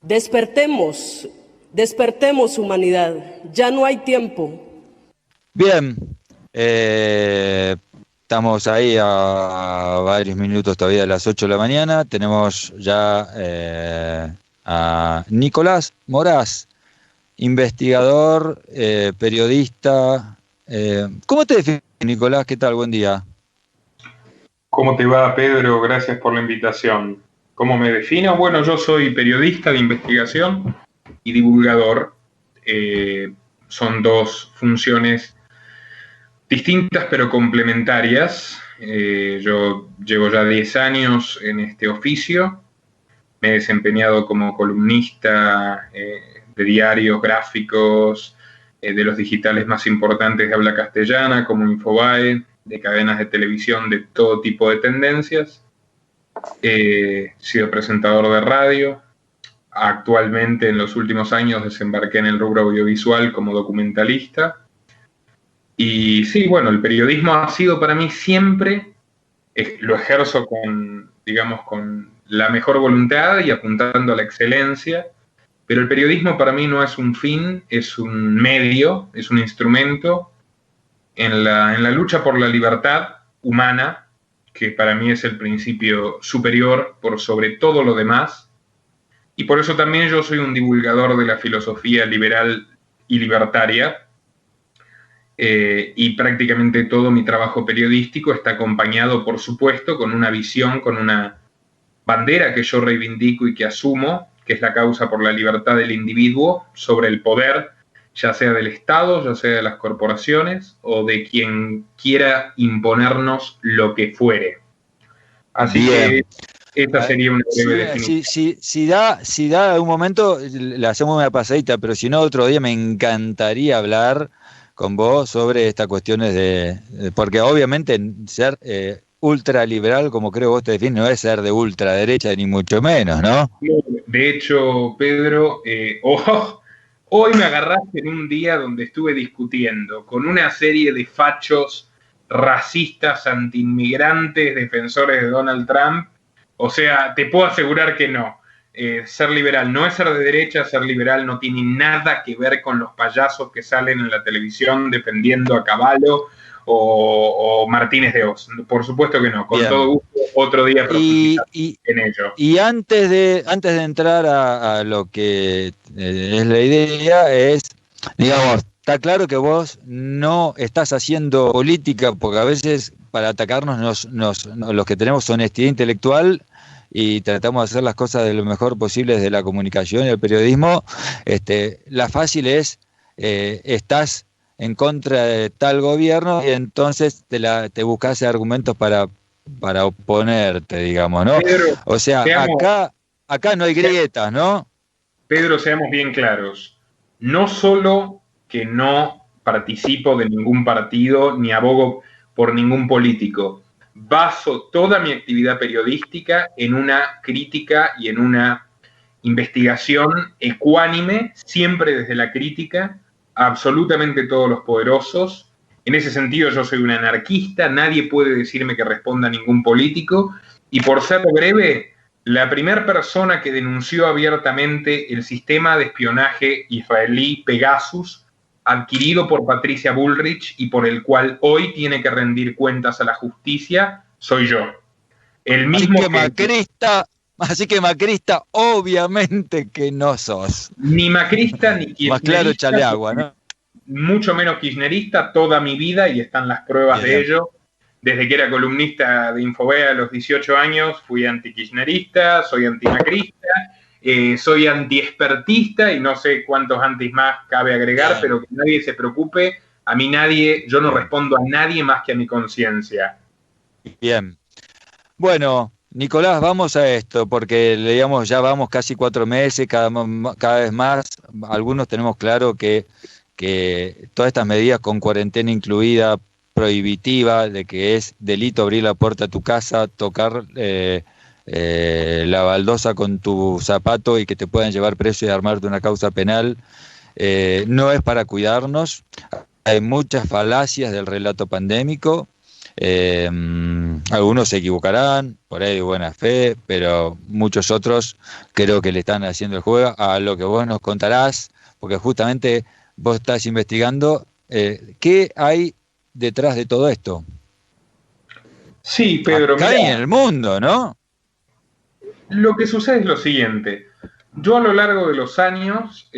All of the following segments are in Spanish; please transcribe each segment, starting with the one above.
Despertemos, despertemos humanidad, ya no hay tiempo. Bien, estamos ahí a varios minutos todavía de las 8 de la mañana. Tenemos ya a Nicolás Moraz, investigador, periodista. ¿Cómo te defines, Nicolás? ¿Qué tal? Buen día. ¿Cómo te va, Pedro? Gracias por la invitación. ¿Cómo me defino? Bueno, yo soy periodista de investigación y divulgador. Son dos funciones distintas pero complementarias. Yo llevo ya 10 años en este oficio. Me he desempeñado como columnista de diarios, gráficos, de los digitales más importantes de habla castellana, como Infobae, de cadenas de televisión de todo tipo de tendencias. He sido presentador de radio. Actualmente, en los últimos años, desembarqué en el rubro audiovisual como documentalista. Y sí, bueno, el periodismo ha sido para mí siempre, lo ejerzo con, digamos, con la mejor voluntad y apuntando a la excelencia, pero el periodismo para mí no es un fin, es un medio, es un instrumento en la lucha por la libertad humana, que para mí es el principio superior por sobre todo lo demás, y por eso también yo soy un divulgador de la filosofía liberal y libertaria, y prácticamente todo mi trabajo periodístico está acompañado, por supuesto, con una visión, con una bandera que yo reivindico y que asumo, que es la causa por la libertad del individuo sobre el poder, ya sea del Estado, ya sea de las corporaciones o de quien quiera imponernos lo que fuere. Así Bien. que esta sería una breve definición. Si da un momento, le hacemos una pasadita, pero si no, otro día me encantaría hablar con vos sobre estas cuestiones porque obviamente ser ultraliberal, como creo vos te defines, no es ser de ultraderecha ni mucho menos, ¿no? De hecho, Pedro, hoy me agarraste en un día donde estuve discutiendo con una serie de fachos racistas, antiinmigrantes, defensores de Donald Trump. O sea, te puedo asegurar que no. Ser liberal no es ser de derecha, ser liberal no tiene nada que ver con los payasos que salen en la televisión defendiendo a Cavallo o Martínez de Oz. Por supuesto que no, con Bien. todo gusto, otro día profundizar en ello. Y antes de entrar a lo que es la idea, digamos, está claro que vos no estás haciendo política, porque a veces para atacarnos los que tenemos honestidad intelectual y tratamos de hacer las cosas de lo mejor posible desde la comunicación y el periodismo, la fácil es, estás en contra de tal gobierno y entonces te buscas argumentos para oponerte, digamos, ¿no? Pedro, o sea, acá no hay grietas, ¿no? Pedro, seamos bien claros. No solo que no participo de ningún partido ni abogo por ningún político, baso toda mi actividad periodística en una crítica y en una investigación ecuánime, siempre desde la crítica, a absolutamente todos los poderosos. En ese sentido yo soy un anarquista, nadie puede decirme que responda a ningún político, y por ser breve, la primera persona que denunció abiertamente el sistema de espionaje israelí Pegasus, adquirido por Patricia Bullrich y por el cual hoy tiene que rendir cuentas a la justicia, soy yo. El mismo Así que macrista, obviamente que no sos. Ni macrista ni kirchnerista. Más claro, échale agua, ¿no? Mucho menos kirchnerista toda mi vida, y están las pruebas de ello. Desde que era columnista de Infobae a los 18 años, fui antikirchnerista, soy antimacrista, soy antiexpertista y no sé cuántos antis más cabe agregar, pero que nadie se preocupe. A mí yo no respondo a nadie más que a mi conciencia. Bien. Bueno, Nicolás, vamos a esto, porque digamos, ya vamos casi 4 meses, cada vez más. Algunos tenemos claro que todas estas medidas con cuarentena incluida, prohibitiva, de que es delito abrir la puerta a tu casa, tocar la baldosa con tu zapato y que te puedan llevar preso y armarte una causa penal, no es para cuidarnos. Hay muchas falacias del relato pandémico. Algunos se equivocarán, por ahí de buena fe, pero muchos otros creo que le están haciendo el juego a lo que vos nos contarás, porque justamente vos estás investigando qué hay detrás de todo esto. Sí, Pedro, acá y en el mundo, ¿no? Lo que sucede es lo siguiente. Yo a lo largo de los años,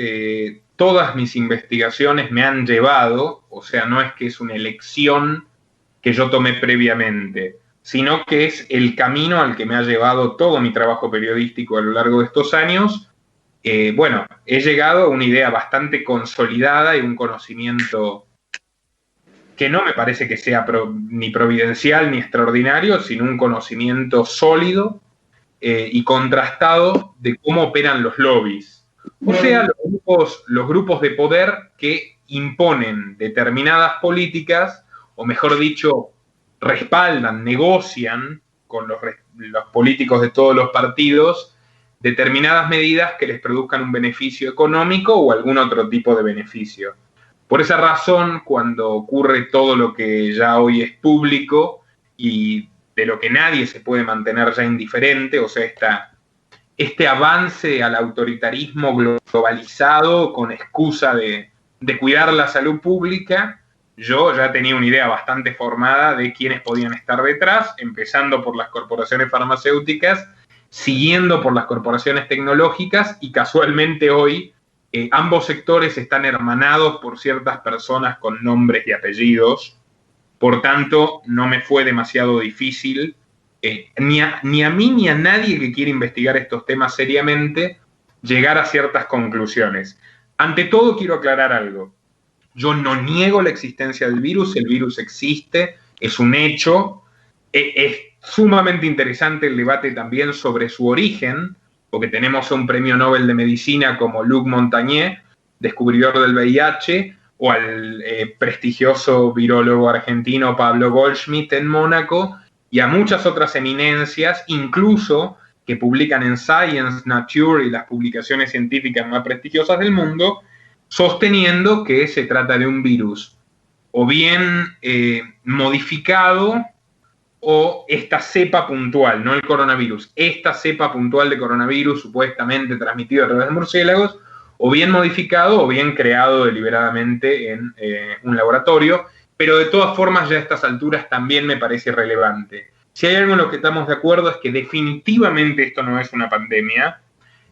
todas mis investigaciones me han llevado, o sea, no es que es una elección que yo tomé previamente, sino que es el camino al que me ha llevado todo mi trabajo periodístico a lo largo de estos años. Bueno, he llegado a una idea bastante consolidada y un conocimiento que no me parece que sea ni providencial ni extraordinario, sino un conocimiento sólido y contrastado de cómo operan los lobbies. O sea, los grupos de poder que imponen determinadas políticas, o mejor dicho, respaldan, negocian con los políticos de todos los partidos determinadas medidas que les produzcan un beneficio económico o algún otro tipo de beneficio. Por esa razón, cuando ocurre todo lo que ya hoy es público y de lo que nadie se puede mantener ya indiferente, o sea, este avance al autoritarismo globalizado con excusa de cuidar la salud pública, yo ya tenía una idea bastante formada de quiénes podían estar detrás, empezando por las corporaciones farmacéuticas, siguiendo por las corporaciones tecnológicas y casualmente hoy ambos sectores están hermanados por ciertas personas con nombres y apellidos. Por tanto, no me fue demasiado difícil, ni a mí ni a nadie que quiera investigar estos temas seriamente, llegar a ciertas conclusiones. Ante todo, quiero aclarar algo. Yo no niego la existencia del virus, el virus existe, es un hecho. Es sumamente interesante el debate también sobre su origen, porque tenemos a un premio Nobel de Medicina como Luc Montagnier, descubridor del VIH, o al prestigioso virólogo argentino Pablo Goldschmidt en Mónaco, y a muchas otras eminencias, incluso que publican en Science, Nature y las publicaciones científicas más prestigiosas del mundo, sosteniendo que se trata de un virus o bien modificado o esta cepa puntual, no el coronavirus, esta cepa puntual de coronavirus supuestamente transmitido a través de murciélagos, o bien modificado o bien creado deliberadamente en un laboratorio, pero de todas formas ya a estas alturas también me parece irrelevante. Si hay algo en lo que estamos de acuerdo es que definitivamente esto no es una pandemia,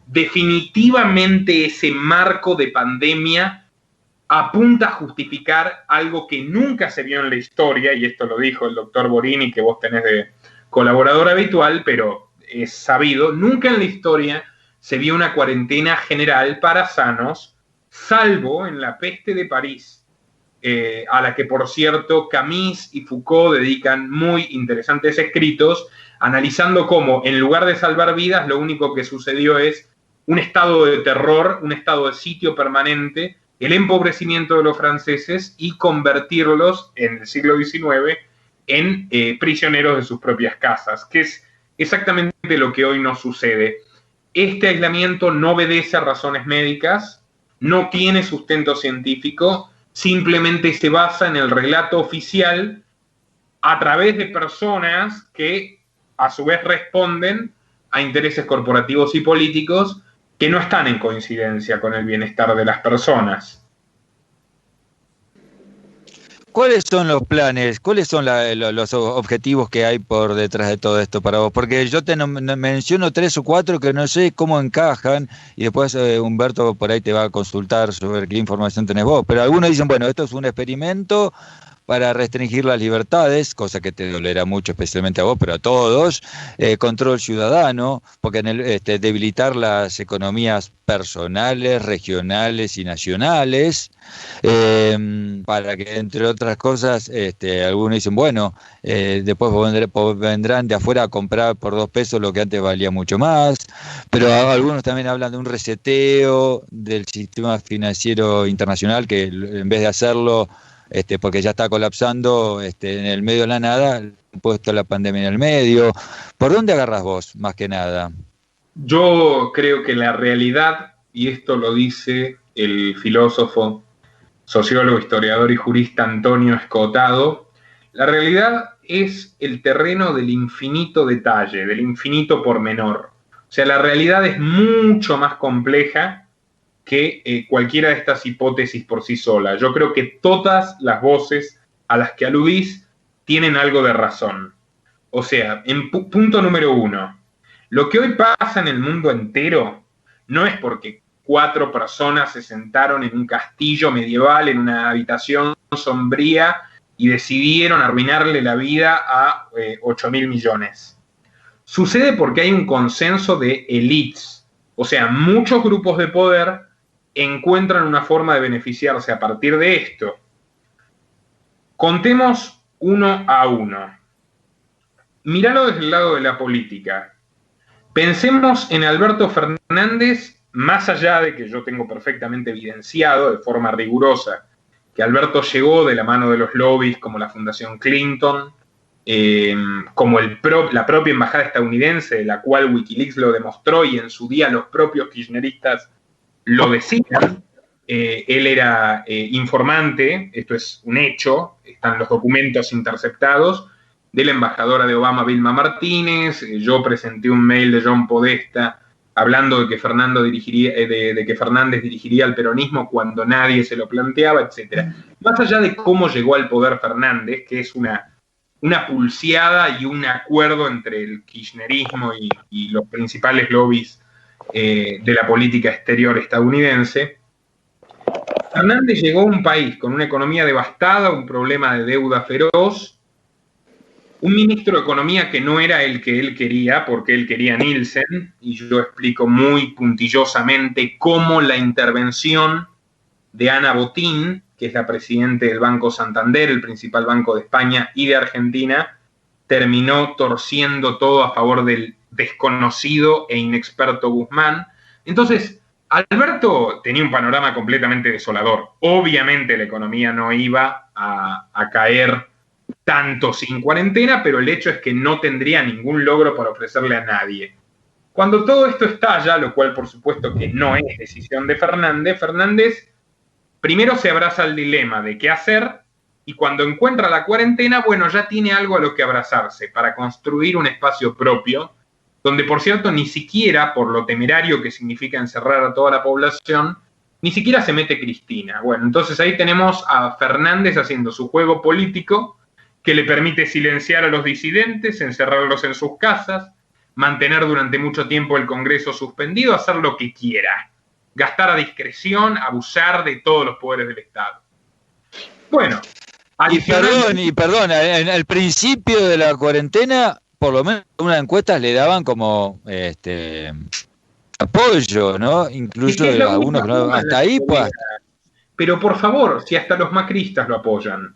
definitivamente ese marco de pandemia apunta a justificar algo que nunca se vio en la historia, y esto lo dijo el doctor Borini, que vos tenés de colaborador habitual, pero es sabido, nunca en la historia se vio una cuarentena general para sanos, salvo en la peste de París, a la que, por cierto, Camus y Foucault dedican muy interesantes escritos, analizando cómo, en lugar de salvar vidas, lo único que sucedió es un estado de terror, un estado de sitio permanente, el empobrecimiento de los franceses y convertirlos en el siglo XIX en prisioneros de sus propias casas, que es exactamente lo que hoy nos sucede. Este aislamiento no obedece a razones médicas, no tiene sustento científico, simplemente se basa en el relato oficial a través de personas que a su vez responden a intereses corporativos y políticos que no están en coincidencia con el bienestar de las personas. ¿Cuáles son los planes? ¿Cuáles son los objetivos que hay por detrás de todo esto para vos? Porque yo te menciono 3 o 4 que no sé cómo encajan y después Humberto por ahí te va a consultar sobre qué información tenés vos. Pero algunos dicen, bueno, esto es un experimento para restringir las libertades, cosa que te dolerá mucho, especialmente a vos, pero a todos, control ciudadano, porque debilitar las economías personales, regionales y nacionales, para que, entre otras cosas, algunos dicen, bueno, después vendrán de afuera a comprar por 2 pesos lo que antes valía mucho más, pero algunos también hablan de un reseteo del sistema financiero internacional, que en vez de hacerlo porque ya está colapsando en el medio de la nada, han puesto la pandemia en el medio. ¿Por dónde agarras vos, más que nada? Yo creo que la realidad, y esto lo dice el filósofo, sociólogo, historiador y jurista Antonio Escotado, la realidad es el terreno del infinito detalle, del infinito pormenor. O sea, la realidad es mucho más compleja que cualquiera de estas hipótesis por sí sola. Yo creo que todas las voces a las que aludís tienen algo de razón. O sea, en punto número 1, lo que hoy pasa en el mundo entero no es porque 4 personas se sentaron en un castillo medieval, en una habitación sombría, y decidieron arruinarle la vida a 8.000 millones. Sucede porque hay un consenso de élites, o sea, muchos grupos de poder encuentran una forma de beneficiarse a partir de esto. Contemos uno a uno. Míralo desde el lado de la política. Pensemos en Alberto Fernández, más allá de que yo tengo perfectamente evidenciado de forma rigurosa que Alberto llegó de la mano de los lobbies como la Fundación Clinton, como la propia embajada estadounidense, de la cual Wikileaks lo demostró y en su día los propios kirchneristas lo decían. Él era informante, esto es un hecho, están los documentos interceptados, de la embajadora de Obama, Vilma Martínez. Yo presenté un mail de John Podesta hablando de que Fernández dirigiría el peronismo cuando nadie se lo planteaba, etc. Más allá de cómo llegó al poder Fernández, que es una pulseada y un acuerdo entre el kirchnerismo y los principales lobbies de la política exterior estadounidense, Fernández llegó a un país con una economía devastada, un problema de deuda feroz, un ministro de Economía que no era el que él quería, porque él quería Nielsen, y yo explico muy puntillosamente cómo la intervención de Ana Botín, que es la presidenta del Banco Santander, el principal banco de España y de Argentina, terminó torciendo todo a favor del desconocido e inexperto Guzmán. Entonces, Alberto tenía un panorama completamente desolador. Obviamente la economía no iba a caer tanto sin cuarentena, pero el hecho es que no tendría ningún logro para ofrecerle a nadie. Cuando todo esto estalla, lo cual por supuesto que no es decisión de Fernández primero se abraza al dilema de qué hacer, y cuando encuentra la cuarentena, bueno, ya tiene algo a lo que abrazarse para construir un espacio propio, donde por cierto ni siquiera, por lo temerario que significa encerrar a toda la población, ni siquiera se mete Cristina. Bueno, entonces ahí tenemos a Fernández haciendo su juego político, que le permite silenciar a los disidentes, encerrarlos en sus casas, mantener durante mucho tiempo el Congreso suspendido, hacer lo que quiera, gastar a discreción, abusar de todos los poderes del Estado. Bueno, perdón, en el principio de la cuarentena, por lo menos unas encuestas le daban como apoyo, ¿no? Incluso algunos, ¿no? Hasta ahí, pues. Pero por favor, si hasta los macristas lo apoyan.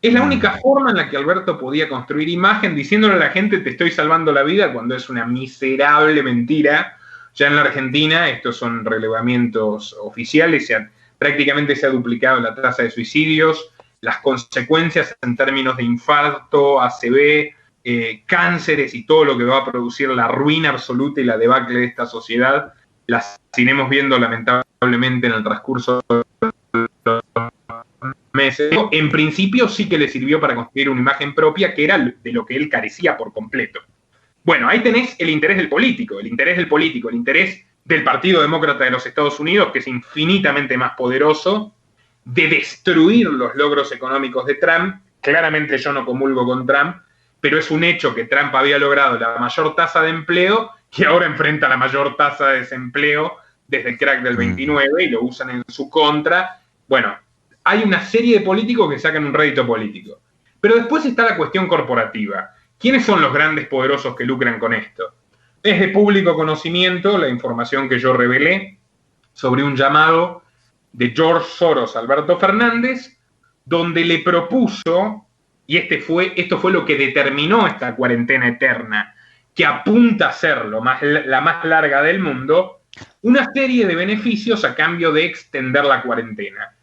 Es la única forma en la que Alberto podía construir imagen diciéndole a la gente te estoy salvando la vida, cuando es una miserable mentira. Ya en la Argentina, estos son relevamientos oficiales, prácticamente se ha duplicado la tasa de suicidios, las consecuencias en términos de infarto, ACV, cánceres y todo lo que va a producir la ruina absoluta y la debacle de esta sociedad, las iremos viendo lamentablemente en el transcurso de los meses. En principio sí que le sirvió para construir una imagen propia que era de lo que él carecía por completo. Bueno, ahí tenés el interés del político, el interés del Partido Demócrata de los Estados Unidos, que es infinitamente más poderoso, de destruir los logros económicos de Trump. Claramente yo no comulgo con Trump, pero es un hecho que Trump había logrado la mayor tasa de empleo y ahora enfrenta la mayor tasa de desempleo desde el crack del 29 y lo usan en su contra. Bueno, hay una serie de políticos que sacan un rédito político. Pero después está la cuestión corporativa. ¿Quiénes son los grandes poderosos que lucran con esto? Es de público conocimiento la información que yo revelé sobre un llamado de George Soros a Alberto Fernández, donde le propuso, y esto fue lo que determinó esta cuarentena eterna, que apunta a ser la más larga del mundo, una serie de beneficios a cambio de extender la cuarentena.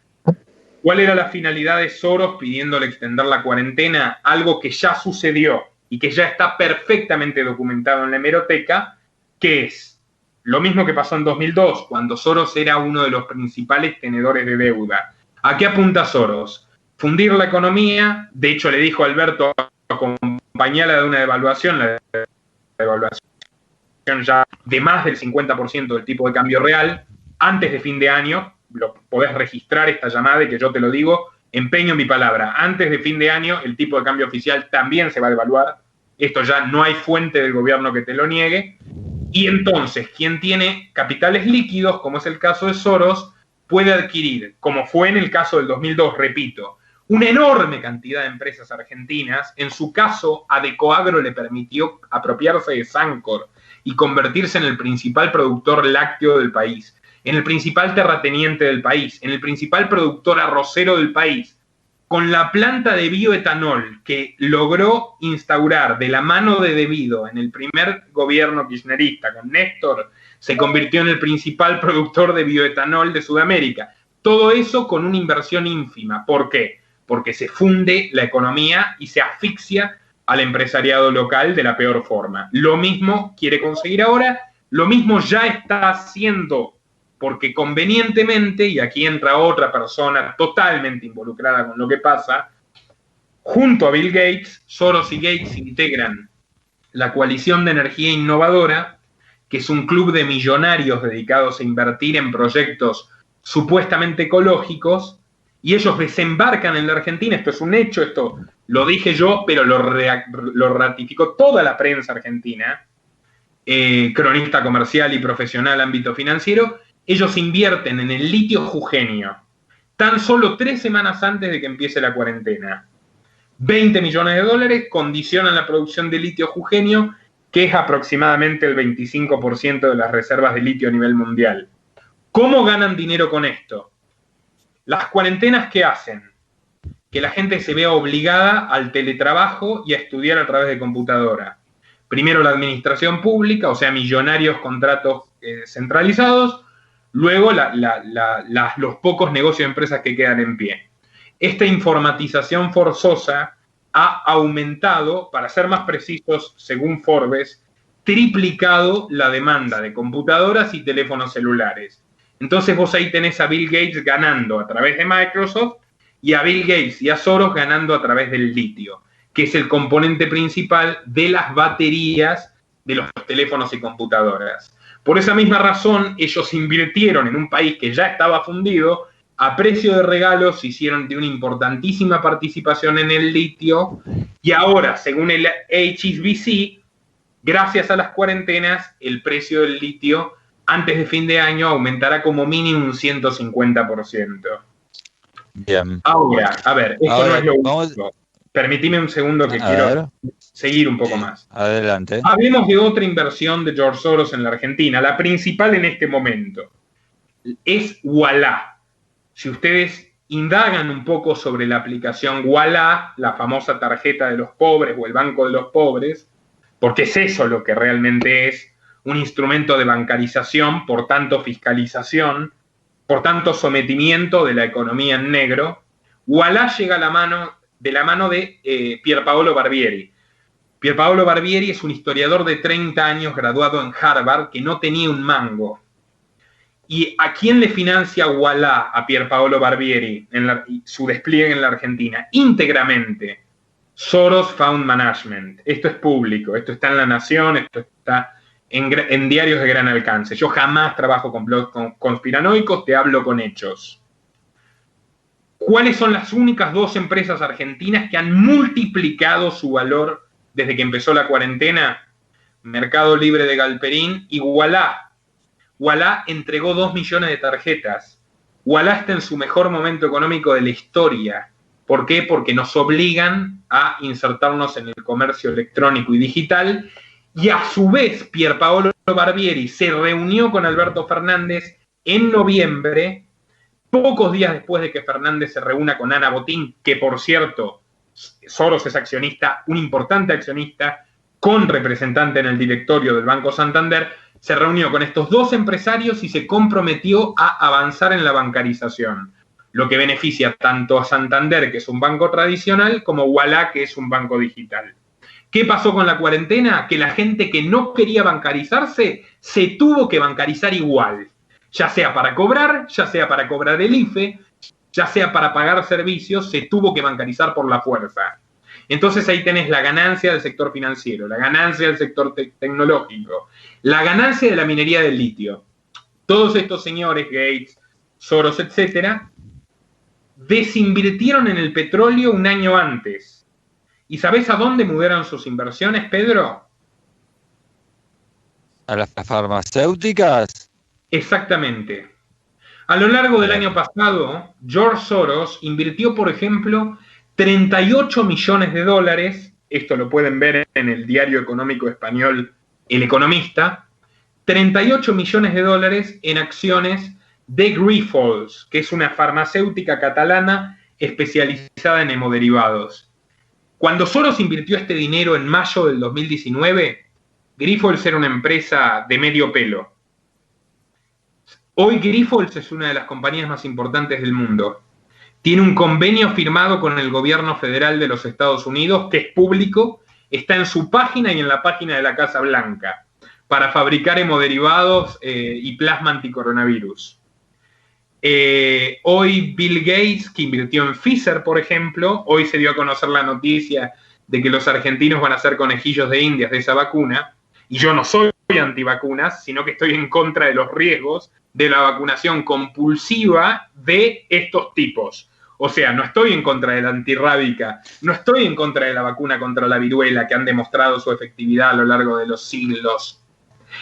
¿Cuál era la finalidad de Soros pidiéndole extender la cuarentena? Algo que ya sucedió y que ya está perfectamente documentado en la hemeroteca, que es lo mismo que pasó en 2002, cuando Soros era uno de los principales tenedores de deuda. ¿A qué apunta Soros? Fundir la economía. De hecho, le dijo a Alberto, acompañala de una devaluación, la devaluación ya de más del 50% del tipo de cambio real, antes de fin de año, lo podés registrar esta llamada y que yo te lo digo, empeño mi palabra, antes de fin de año el tipo de cambio oficial también se va a devaluar, esto ya no hay fuente del gobierno que te lo niegue, y entonces quien tiene capitales líquidos, como es el caso de Soros, puede adquirir, como fue en el caso del 2002, repito, una enorme cantidad de empresas argentinas. En su caso, Adecoagro le permitió apropiarse de Sancor y convertirse en el principal productor lácteo del país, en el principal terrateniente del país, en el principal productor arrocero del país, con la planta de bioetanol que logró instaurar de la mano de De Vido en el primer gobierno kirchnerista con Néstor, se convirtió en el principal productor de bioetanol de Sudamérica. Todo eso con una inversión ínfima. ¿Por qué? Porque se funde la economía y se asfixia al empresariado local de la peor forma. Lo mismo quiere conseguir ahora, lo mismo ya está haciendo, porque convenientemente, y aquí entra otra persona totalmente involucrada con lo que pasa, junto a Bill Gates, Soros y Gates integran la Coalición de Energía Innovadora, que es un club de millonarios dedicados a invertir en proyectos supuestamente ecológicos, y ellos desembarcan en la Argentina. Esto es un hecho, esto lo dije yo, pero lo ratificó toda la prensa argentina, cronista comercial y profesional, ámbito financiero. Ellos invierten en el litio jujeño tan solo 3 semanas antes de que empiece la cuarentena. 20 millones de dólares condicionan la producción de litio jujeño, que es aproximadamente el 25% de las reservas de litio a nivel mundial. ¿Cómo ganan dinero con esto? Las cuarentenas, ¿qué hacen? Que la gente se vea obligada al teletrabajo y a estudiar a través de computadora. Primero la administración pública, o sea, millonarios contratos centralizados, luego los pocos negocios y empresas que quedan en pie. Esta informatización forzosa ha aumentado, para ser más precisos, según Forbes, triplicado la demanda de computadoras y teléfonos celulares. Entonces vos ahí tenés a Bill Gates ganando a través de Microsoft y a Bill Gates y a Soros ganando a través del litio, que es el componente principal de las baterías de los teléfonos y computadoras. Por esa misma razón, ellos invirtieron en un país que ya estaba fundido, a precio de regalo se hicieron de una importantísima participación en el litio, y ahora, según el HSBC, gracias a las cuarentenas, el precio del litio antes de fin de año aumentará como mínimo un 150%. Bien. Ahora, a ver, esto Ahora, no es lo único. Permitime un segundo que quiero seguir un poco más. Adelante. Hablemos de otra inversión de George Soros en la Argentina, la principal en este momento. Es Ualá. Si ustedes indagan un poco sobre la aplicación Ualá, la famosa tarjeta de los pobres o el banco de los pobres, porque es eso lo que realmente es, un instrumento de bancarización, por tanto fiscalización, por tanto sometimiento de la economía en negro. Ualá llega de la mano de Pierpaolo Barbieri. Pierpaolo Barbieri es un historiador de 30 años graduado en Harvard que no tenía un mango. ¿Y a quién le financia Ualá a Pierpaolo Barbieri su despliegue en la Argentina? Íntegramente Soros Fund Management. Esto es público, esto está en La Nación, esto está en diarios de gran alcance. Yo jamás trabajo con blogs conspiranoicos, te hablo con hechos. ¿Cuáles son las únicas 2 empresas argentinas que han multiplicado su valor desde que empezó la cuarentena? Mercado Libre de Galperín y Ualá. Ualá entregó 2 millones de tarjetas. Ualá está en su mejor momento económico de la historia. ¿Por qué? Porque nos obligan a insertarnos en el comercio electrónico y digital, y a su vez Pierpaolo Barbieri se reunió con Alberto Fernández en noviembre, pocos días después de que Fernández se reúna con Ana Botín, que por cierto, Soros es accionista, un importante accionista, con representante en el directorio del Banco Santander. Se reunió con estos 2 empresarios y se comprometió a avanzar en la bancarización, lo que beneficia tanto a Santander, que es un banco tradicional, como Ualá, que es un banco digital. ¿Qué pasó con la cuarentena? Que la gente que no quería bancarizarse se tuvo que bancarizar igual, ya sea para cobrar, ya sea para cobrar el IFE, ya sea para pagar servicios, se tuvo que bancarizar por la fuerza. Entonces ahí tenés la ganancia del sector financiero, la ganancia del sector tecnológico, la ganancia de la minería del litio. Todos estos señores, Gates, Soros, etcétera, desinvirtieron en el petróleo un año antes. ¿Y sabés a dónde mudaron sus inversiones, Pedro? ¿A las farmacéuticas? Exactamente. A lo largo del año pasado, George Soros invirtió, por ejemplo, 38 millones de dólares, esto lo pueden ver en el diario económico español El Economista, 38 millones de dólares en acciones de Grifols, que es una farmacéutica catalana especializada en hemoderivados. Cuando Soros invirtió este dinero en mayo del 2019, Grifols era una empresa de medio pelo. Hoy Grifols es una de las compañías más importantes del mundo. Tiene un convenio firmado con el gobierno federal de los Estados Unidos, que es público, está en su página y en la página de la Casa Blanca, para fabricar hemoderivados y plasma anticoronavirus. Hoy Bill Gates, que invirtió en Pfizer, por ejemplo, hoy se dio a conocer la noticia de que los argentinos van a ser conejillos de indias de esa vacuna, y yo no soy antivacunas, sino que estoy en contra de los riesgos de la vacunación compulsiva de estos tipos. O sea, no estoy en contra de la antirrábica, no estoy en contra de la vacuna contra la viruela, que han demostrado su efectividad a lo largo de los siglos.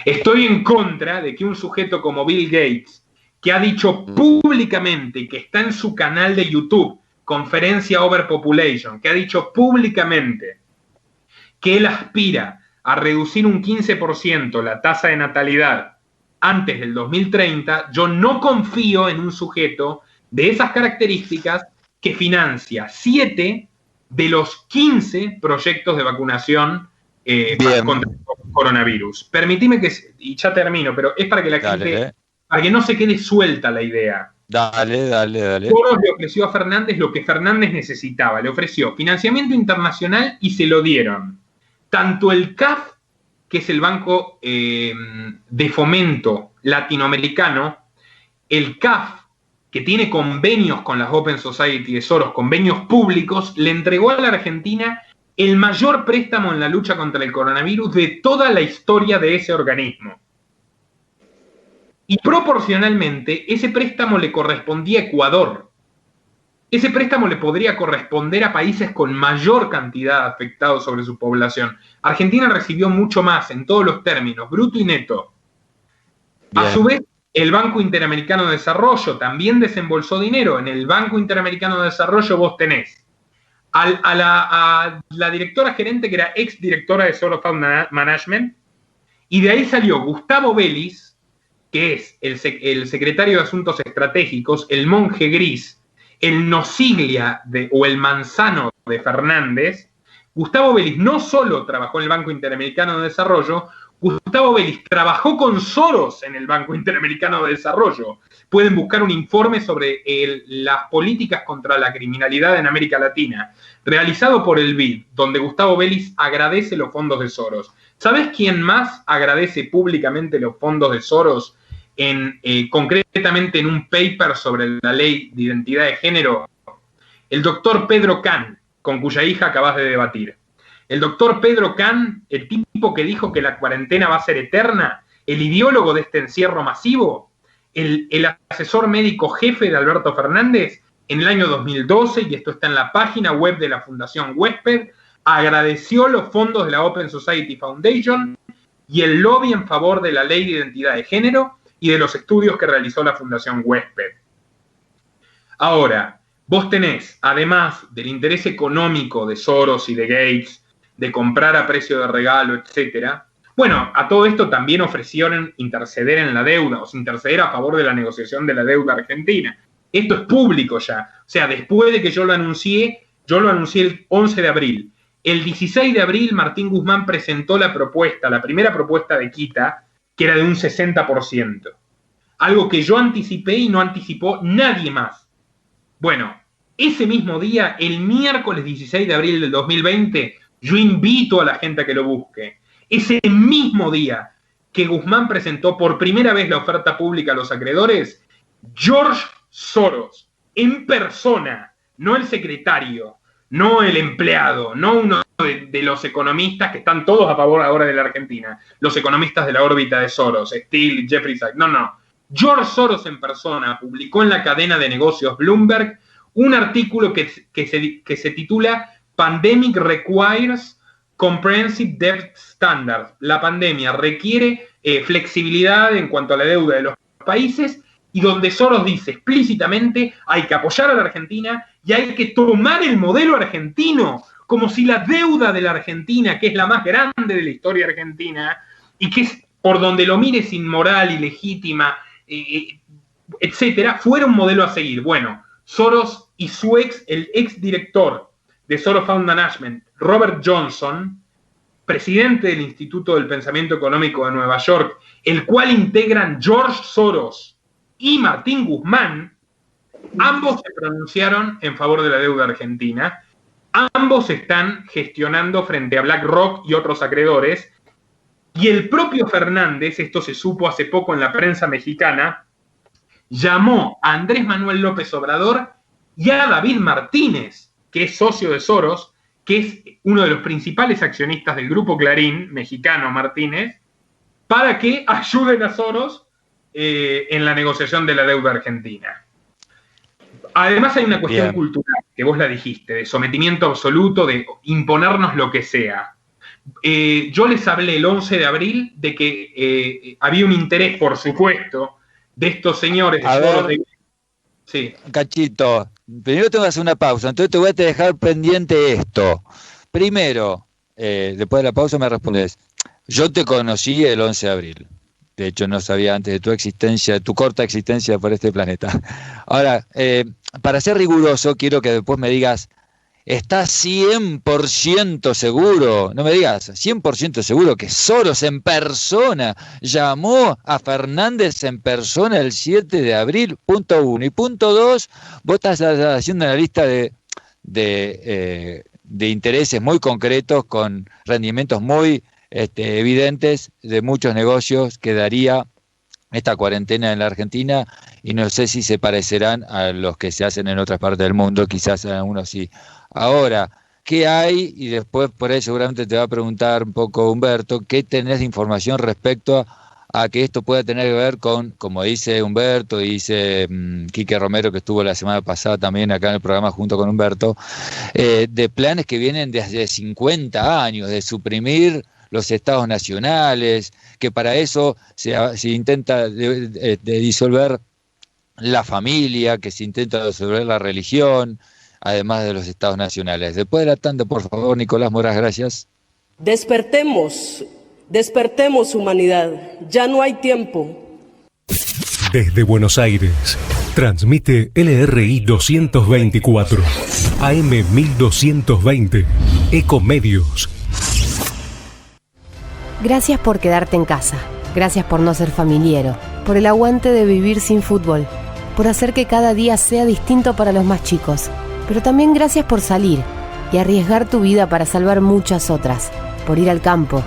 Estoy en contra de que un sujeto como Bill Gates, que ha dicho públicamente, que está en su canal de YouTube, Conferencia Overpopulation, que ha dicho públicamente que él aspira a reducir un 15% la tasa de natalidad antes del 2030, yo no confío en un sujeto de esas características que financia 7 de los 15 proyectos de vacunación contra el coronavirus. Permitime que, y ya termino, pero es para que la gente, para que no se quede suelta la idea. Dale. Soros le ofreció a Fernández lo que Fernández necesitaba, le ofreció financiamiento internacional y se lo dieron. Tanto el CAF, que es el Banco de Fomento Latinoamericano, el CAF, que tiene convenios con las Open Society de Soros, convenios públicos, le entregó a la Argentina el mayor préstamo en la lucha contra el coronavirus de toda la historia de ese organismo. Y proporcionalmente, ese préstamo le correspondía a Ecuador. Ese préstamo le podría corresponder a países con mayor cantidad de afectados sobre su población. Argentina recibió mucho más en todos los términos, bruto y neto. Bien. A su vez, el Banco Interamericano de Desarrollo también desembolsó dinero. En el Banco Interamericano de Desarrollo vos tenés a la directora gerente, que era ex directora de Soros Fund Management, y de ahí salió Gustavo Vélez, que es el secretario de Asuntos Estratégicos, el monje gris, el nosiglia o el manzano de Fernández. Gustavo Vélez no solo trabajó en el Banco Interamericano de Desarrollo, Gustavo Vélez trabajó con Soros en el Banco Interamericano de Desarrollo. Pueden buscar un informe sobre las políticas contra la criminalidad en América Latina, realizado por el BID, donde Gustavo Vélez agradece los fondos de Soros. ¿Sabés quién más agradece públicamente los fondos de Soros? Concretamente en un paper sobre la ley de identidad de género, el doctor Pedro Can, con cuya hija acabas de debatir. El doctor Pedro Can, el tipo que dijo que la cuarentena va a ser eterna, el ideólogo de este encierro masivo, el asesor médico jefe de Alberto Fernández, en el año 2012, y esto está en la página web de la Fundación Huésped, agradeció los fondos de la Open Society Foundation y el lobby en favor de la ley de identidad de género y de los estudios que realizó la Fundación Huésped. Ahora, vos tenés, además del interés económico de Soros y de Gates, de comprar a precio de regalo, etcétera, bueno, a todo esto también ofrecieron interceder en la deuda, o sea, interceder a favor de la negociación de la deuda argentina. Esto es público ya. O sea, después de que yo lo anuncié el 11 de abril. El 16 de abril, Martín Guzmán presentó la primera propuesta de quita, que era de un 60%. Algo que yo anticipé y no anticipó nadie más. Bueno, ese mismo día, el miércoles 16 de abril del 2020, yo invito a la gente a que lo busque. Ese mismo día que Guzmán presentó por primera vez la oferta pública a los acreedores, George Soros, en persona, no el secretario, no el empleado, no uno de los economistas que están todos a favor ahora de la Argentina, los economistas de la órbita de Soros, Steele, Jeffrey Sachs, no. George Soros en persona publicó en la cadena de negocios Bloomberg un artículo que se titula Pandemic Requires Comprehensive Debt Standards. La pandemia requiere flexibilidad en cuanto a la deuda de los países, y donde Soros dice explícitamente hay que apoyar a la Argentina y hay que tomar el modelo argentino, como si la deuda de la Argentina, que es la más grande de la historia argentina, y que es por donde lo mires inmoral, ilegítima, etcétera, fuera un modelo a seguir. Bueno, Soros y el ex director de Soros Fund Management, Robert Johnson, presidente del Instituto del Pensamiento Económico de Nueva York, el cual integran George Soros y Martín Guzmán, ambos se pronunciaron en favor de la deuda argentina. Ambos están gestionando frente a BlackRock y otros acreedores. Y el propio Fernández, esto se supo hace poco en la prensa mexicana, llamó a Andrés Manuel López Obrador y a David Martínez, que es socio de Soros, que es uno de los principales accionistas del Grupo Clarín, mexicano Martínez, para que ayuden a Soros en la negociación de la deuda argentina. Además hay una cuestión cultural, que vos la dijiste, de sometimiento absoluto, de imponernos lo que sea. Yo les hablé el 11 de abril de que había un interés, por supuesto, de estos señores. Sí. Cachito, primero tengo que hacer una pausa, entonces te voy a dejar pendiente esto. Primero, después de la pausa me respondes. Yo te conocí el 11 de abril. De hecho, no sabía antes de tu existencia, de tu corta existencia por este planeta. Ahora, para ser riguroso, quiero que después me digas, ¿estás 100% seguro? No me digas, 100% seguro que Soros en persona llamó a Fernández en persona el 7 de abril, punto 1. Y punto 2, vos estás haciendo una lista de intereses muy concretos, con rendimientos muy evidentes de muchos negocios que daría esta cuarentena en la Argentina, y no sé si se parecerán a los que se hacen en otras partes del mundo, quizás algunos sí. Ahora, ¿qué hay? Y después por ahí seguramente te va a preguntar un poco Humberto, ¿qué tenés de información respecto a que esto pueda tener que ver con, como dice Humberto, dice Quique Romero, que estuvo la semana pasada también acá en el programa junto con Humberto, de planes que vienen desde 50 años, de suprimir los estados nacionales, que para eso se intenta de disolver la familia, que se intenta disolver la religión, además de los estados nacionales. Después de la tanda, por favor, Nicolás Moraz, gracias. Despertemos, humanidad, ya no hay tiempo. Desde Buenos Aires, transmite LRI 224, AM 1220, Ecomedios. Gracias por quedarte en casa, gracias por no ser familiero, por el aguante de vivir sin fútbol, por hacer que cada día sea distinto para los más chicos, pero también gracias por salir y arriesgar tu vida para salvar muchas otras, por ir al campo,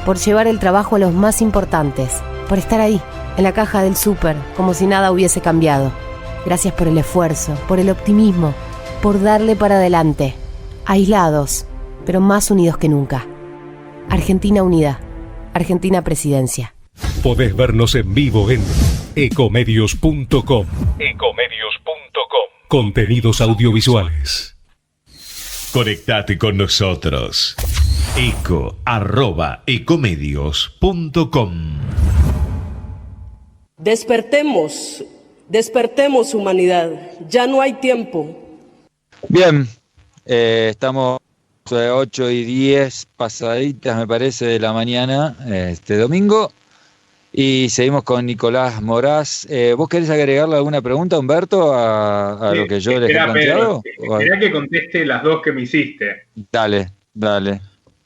por llevar el trabajo a los más importantes, por estar ahí, en la caja del súper, como si nada hubiese cambiado. Gracias por el esfuerzo, por el optimismo, por darle para adelante, aislados, pero más unidos que nunca. Argentina unida. Argentina Presidencia. Podés vernos en vivo en ecomedios.com. Contenidos audiovisuales. Conectate con nosotros. eco@ecomedios.com. Despertemos, humanidad, ya no hay tiempo. Bien, estamos 8:10 pasaditas, me parece, de la mañana, este domingo, y seguimos con Nicolás Moraz. ¿Vos querés agregarle alguna pregunta, Humberto, a lo que yo les he planteado? Esperá que conteste las dos que me hiciste. Dale.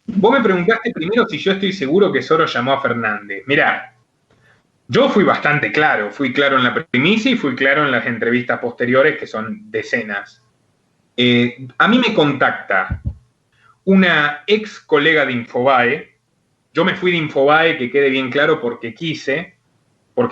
Vos me preguntaste primero si yo estoy seguro que Soros llamó a Fernández. Mirá, yo fui bastante claro, fui claro en la primicia y fui claro en las entrevistas posteriores, que son decenas. A mí me contacta una ex colega de Infobae. Yo me fui de Infobae, que quede bien claro, porque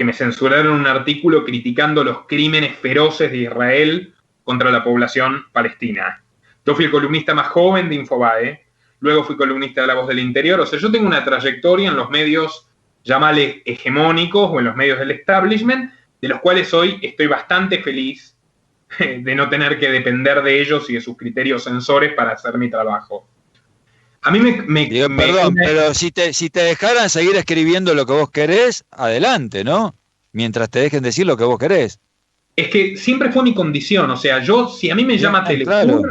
me censuraron un artículo criticando los crímenes feroces de Israel contra la población palestina. Yo fui el columnista más joven de Infobae, luego fui columnista de La Voz del Interior. O sea, yo tengo una trayectoria en los medios, llámale hegemónicos o en los medios del establishment, de los cuales hoy estoy bastante feliz de no tener que depender de ellos y de sus criterios censores para hacer mi trabajo. A mí Perdón, pero si te dejaran seguir escribiendo lo que vos querés, adelante, ¿no? Mientras te dejen decir lo que vos querés. Es que siempre fue mi condición, o sea, si a mí me llama Telesur, claro.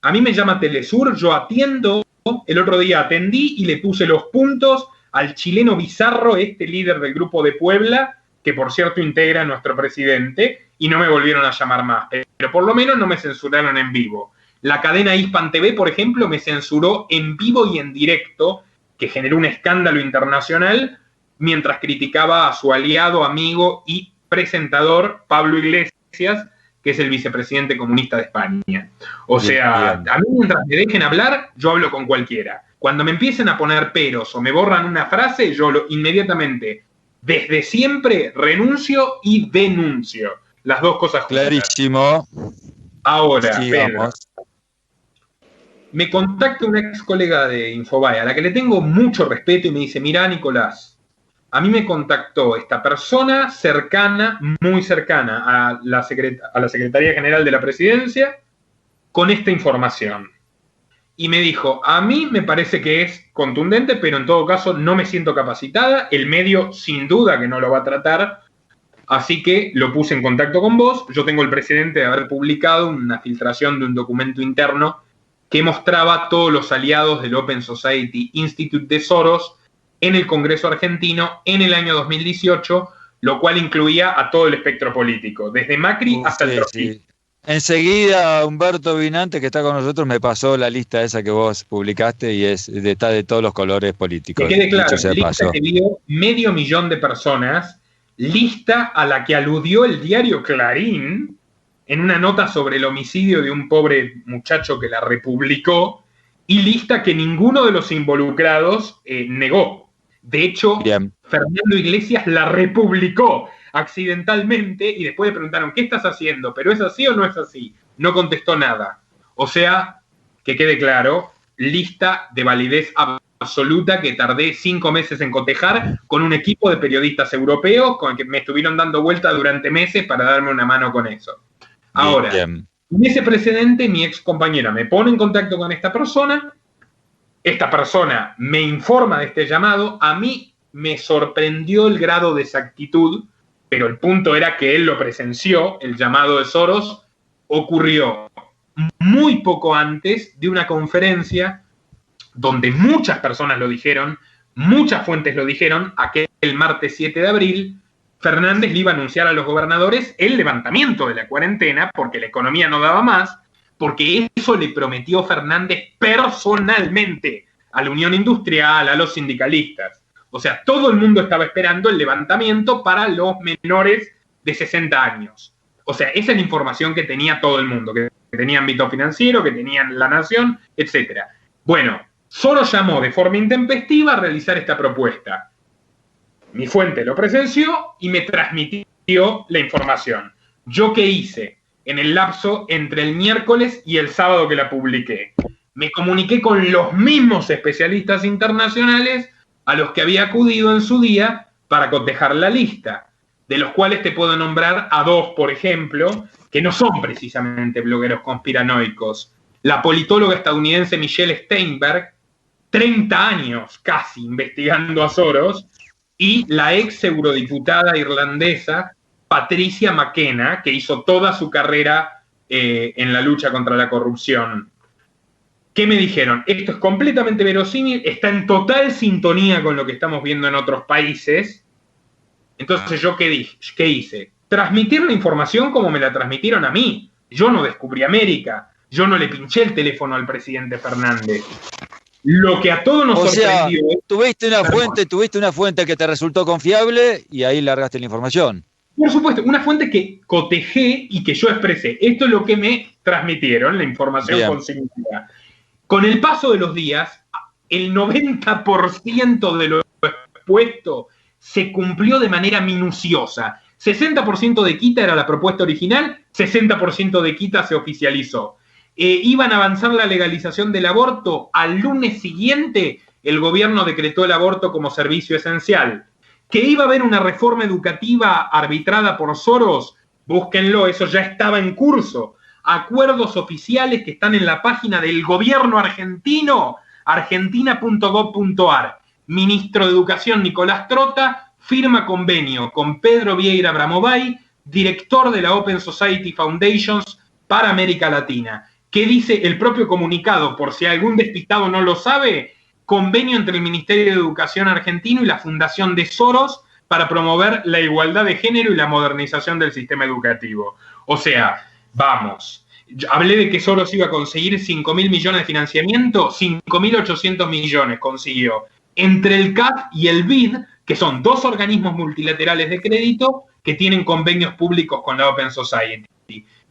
A mí me llama Telesur, yo atiendo. El otro día atendí y le puse los puntos al chileno Bizarro, líder del Grupo de Puebla, que por cierto integra a nuestro presidente, y no me volvieron a llamar más. Pero por lo menos no me censuraron en vivo. La cadena Hispan TV, por ejemplo, me censuró en vivo y en directo, que generó un escándalo internacional, mientras criticaba a su aliado, amigo y presentador, Pablo Iglesias, que es el vicepresidente comunista de España. O sea, a mí mientras me dejen hablar, yo hablo con cualquiera. Cuando me empiecen a poner peros o me borran una frase, yo inmediatamente, desde siempre, renuncio y denuncio. Las dos cosas juntas. Clarísimo. Ahora, Sí, Pedro, me contacta una ex colega de Infobae, a la que le tengo mucho respeto, y me dice, mirá, Nicolás, a mí me contactó esta persona cercana, muy cercana a la Secretaría General de la Presidencia, con esta información. Y me dijo, a mí me parece que es contundente, pero en todo caso no me siento capacitada, el medio sin duda que no lo va a tratar, así que lo puse en contacto con vos. Yo tengo el precedente de haber publicado una filtración de un documento interno que mostraba todos los aliados del Open Society Institute de Soros en el Congreso argentino en el año 2018, lo cual incluía a todo el espectro político, desde Macri hasta el trotskismo. Sí. Enseguida Humberto Vinante, que está con nosotros, me pasó la lista esa que vos publicaste y está de todos los colores políticos. Que quede claro, lista que vio 500.000 de personas, lista a la que aludió el diario Clarín en una nota sobre el homicidio de un pobre muchacho que la republicó, y lista que ninguno de los involucrados negó. De hecho, Bien. Fernando Iglesias la republicó accidentalmente y después le preguntaron, ¿qué estás haciendo? ¿Pero es así o no es así? No contestó nada. O sea, que quede claro, lista de validez absoluta que tardé 5 meses en cotejar con un equipo de periodistas europeos con el que me estuvieron dando vuelta durante meses para darme una mano con eso. Ahora, en ese precedente, mi ex compañera me pone en contacto con esta persona me informa de este llamado, a mí me sorprendió el grado de exactitud, pero el punto era que él lo presenció, el llamado de Soros ocurrió muy poco antes de una conferencia donde muchas personas lo dijeron, muchas fuentes lo dijeron, aquel martes 7 de abril, Fernández le iba a anunciar a los gobernadores el levantamiento de la cuarentena porque la economía no daba más, porque eso le prometió Fernández personalmente a la Unión Industrial, a los sindicalistas. O sea, todo el mundo estaba esperando el levantamiento para los menores de 60 años. O sea, esa es la información que tenía todo el mundo, que tenía ámbito financiero, que tenía La Nación, etc. Bueno, Soros llamó de forma intempestiva a realizar esta propuesta. Mi fuente lo presenció y me transmitió la información. ¿Yo qué hice? En el lapso entre el miércoles y el sábado que la publiqué, me comuniqué con los mismos especialistas internacionales a los que había acudido en su día para cotejar la lista, de los cuales te puedo nombrar a 2, por ejemplo, que no son precisamente blogueros conspiranoicos. La politóloga estadounidense Michelle Steinberg, 30 años casi investigando a Soros, y la ex eurodiputada irlandesa Patricia McKenna, que hizo toda su carrera en la lucha contra la corrupción. ¿Qué me dijeron? Esto es completamente verosímil, está en total sintonía con lo que estamos viendo en otros países. Entonces, ¿yo qué hice? Transmitir la información como me la transmitieron a mí. Yo no descubrí América, yo no le pinché el teléfono al presidente Fernández. Lo que a todos nos sorprendió... Tuviste una fuente que te resultó confiable y ahí largaste la información. Por supuesto, una fuente que cotejé y que yo expresé. Esto es lo que me transmitieron, la información consignada. Con el paso de los días, el 90% de lo expuesto se cumplió de manera minuciosa. 60% de quita era la propuesta original, 60% de quita se oficializó. iban a avanzar la legalización del aborto. Al lunes siguiente, el gobierno decretó el aborto como servicio esencial. Que iba a haber una reforma educativa arbitrada por Soros, búsquenlo, eso ya estaba en curso. Acuerdos oficiales que están en la página del gobierno argentino, argentina.gov.ar. Ministro de Educación Nicolás Trota firma convenio con Pedro Vieira Bramovay, director de la Open Society Foundations para América Latina. ¿Qué dice el propio comunicado? Por si algún despistado no lo sabe, convenio entre el Ministerio de Educación argentino y la Fundación de Soros para promover la igualdad de género y la modernización del sistema educativo. O sea, vamos, hablé de que Soros iba a conseguir 5.000 millones de financiamiento, 5.800 millones consiguió. Entre el CAF y el BID, que son dos organismos multilaterales de crédito que tienen convenios públicos con la Open Society.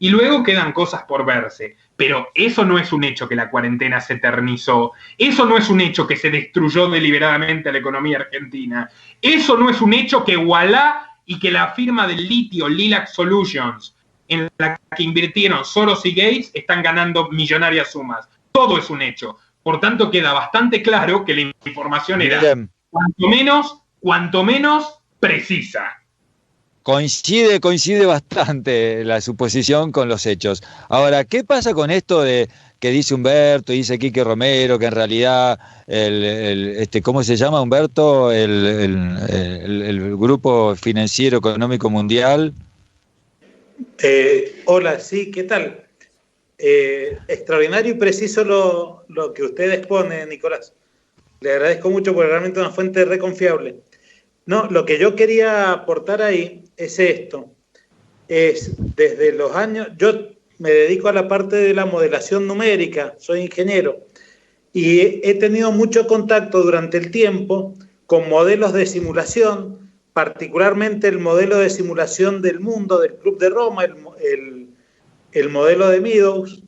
Y luego quedan cosas por verse. Pero eso no es un hecho que la cuarentena se eternizó. Eso no es un hecho que se destruyó deliberadamente la economía argentina. Eso no es un hecho que Ualá y que la firma del litio, Lilac Solutions, en la que invirtieron Soros y Gates, están ganando millonarias sumas. Todo es un hecho. Por tanto, queda bastante claro que la información era cuanto menos precisa. Coincide bastante la suposición con los hechos. Ahora, ¿qué pasa con esto de que dice Humberto, dice Quique Romero, que en realidad ¿cómo se llama, Humberto? El Grupo Financiero Económico Mundial. Hola, sí, ¿qué tal? Extraordinario y preciso lo que usted expone, Nicolás. Le agradezco mucho porque realmente es una fuente reconfiable. No, lo que yo quería aportar ahí es esto. Es desde los años... Yo me dedico a la parte de la modelación numérica, soy ingeniero, y he tenido mucho contacto durante el tiempo con modelos de simulación, particularmente el modelo de simulación del mundo del Club de Roma, el modelo de Meadows,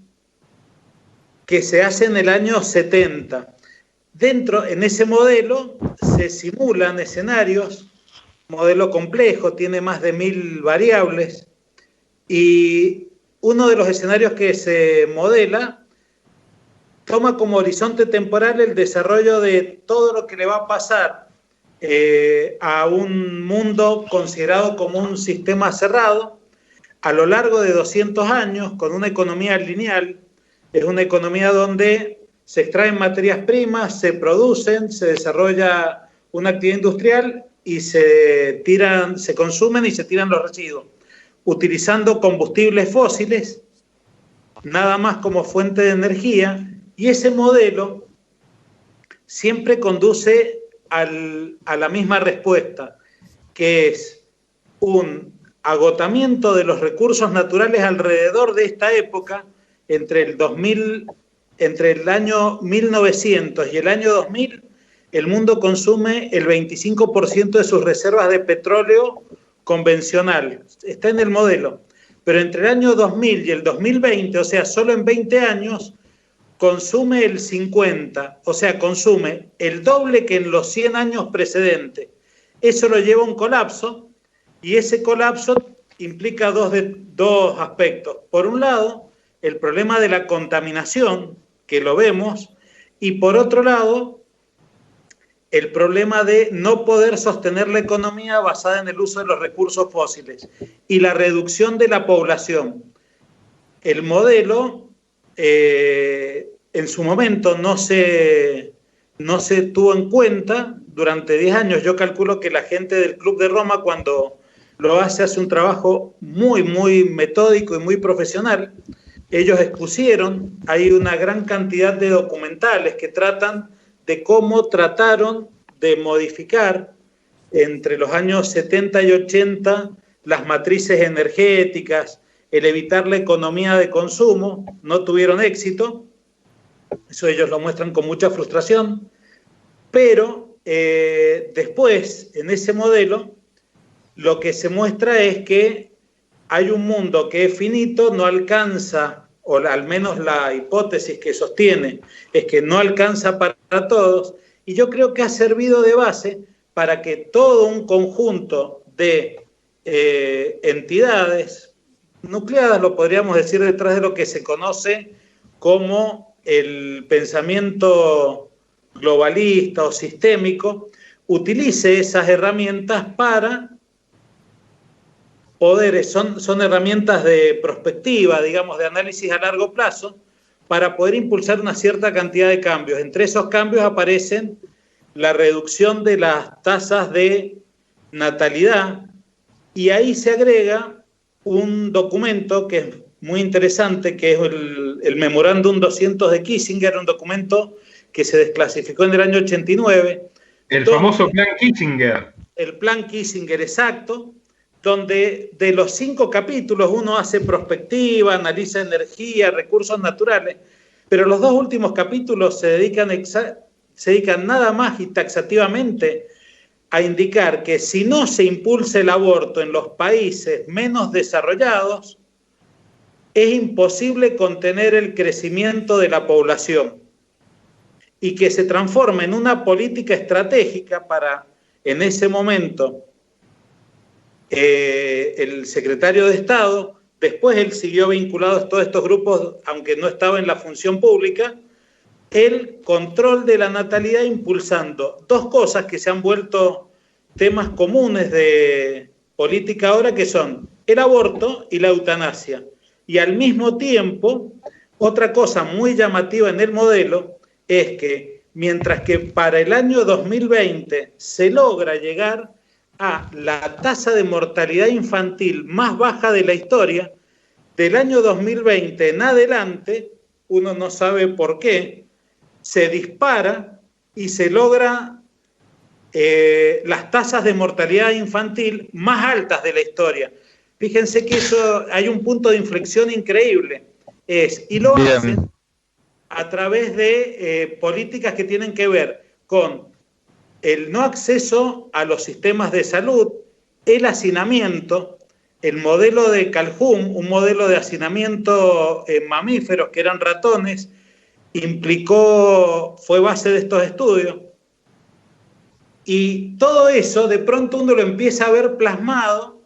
que se hace en el año 70. En ese modelo se simulan escenarios, modelo complejo, tiene más de 1000 variables, y uno de los escenarios que se modela toma como horizonte temporal el desarrollo de todo lo que le va a pasar a un mundo considerado como un sistema cerrado a lo largo de 200 años con una economía lineal. Es una economía donde se extraen materias primas, se producen, se desarrolla una actividad industrial y se consumen y se tiran los residuos, utilizando combustibles fósiles, nada más como fuente de energía, y ese modelo siempre conduce a la misma respuesta, que es un agotamiento de los recursos naturales alrededor de esta época, entre el año 1900 y el año 2000, el mundo consume el 25% de sus reservas de petróleo convencional. Está en el modelo. Pero entre el año 2000 y el 2020, o sea, solo en 20 años, consume el 50%, o sea, consume el doble que en los 100 años precedentes. Eso lo lleva a un colapso, y ese colapso implica dos aspectos. Por un lado, el problema de la contaminación, que lo vemos, y por otro lado, el problema de no poder sostener la economía basada en el uso de los recursos fósiles y la reducción de la población. El modelo, en su momento, no se tuvo en cuenta durante 10 años. Yo calculo que la gente del Club de Roma, cuando lo hace un trabajo muy, muy metódico y muy profesional. Ellos expusieron, hay una gran cantidad de documentales que tratan de cómo trataron de modificar entre los años 70 y 80 las matrices energéticas, el evitar la economía de consumo. No tuvieron éxito, eso ellos lo muestran con mucha frustración, pero después, en ese modelo, lo que se muestra es que hay un mundo que es finito, no alcanza, o al menos la hipótesis que sostiene es que no alcanza para todos, y yo creo que ha servido de base para que todo un conjunto de entidades nucleadas, lo podríamos decir, detrás de lo que se conoce cómo el pensamiento globalista o sistémico utilice esas herramientas para poder, son herramientas de prospectiva, digamos, de análisis a largo plazo, para poder impulsar una cierta cantidad de cambios. Entre esos cambios aparecen la reducción de las tasas de natalidad, y ahí se agrega un documento que es muy interesante, que es el Memorándum 200 de Kissinger, un documento que se desclasificó en el año 89. El famoso Plan Kissinger. El Plan Kissinger, exacto, donde de los 5 capítulos uno hace prospectiva, analiza energía, recursos naturales, pero los 2 últimos capítulos se dedican nada más y taxativamente a indicar que si no se impulsa el aborto en los países menos desarrollados, es imposible contener el crecimiento de la población, y que se transforma en una política estratégica para, en ese momento, el secretario de Estado, después él siguió vinculado a todos estos grupos, aunque no estaba en la función pública, el control de la natalidad, impulsando 2 cosas que se han vuelto temas comunes de política ahora, que son el aborto y la eutanasia. Y al mismo tiempo, otra cosa muy llamativa en el modelo es que mientras que para el año 2020 se logra llegar a la tasa de mortalidad infantil más baja de la historia, del año 2020 en adelante, uno no sabe por qué, se dispara y se logra las tasas de mortalidad infantil más altas de la historia. Fíjense que eso, hay un punto de inflexión increíble. Y lo hacen a través de políticas que tienen que ver con el no acceso a los sistemas de salud, el hacinamiento, el modelo de Calhoun, un modelo de hacinamiento en mamíferos que eran ratones, fue base de estos estudios. Y todo eso de pronto uno lo empieza a ver plasmado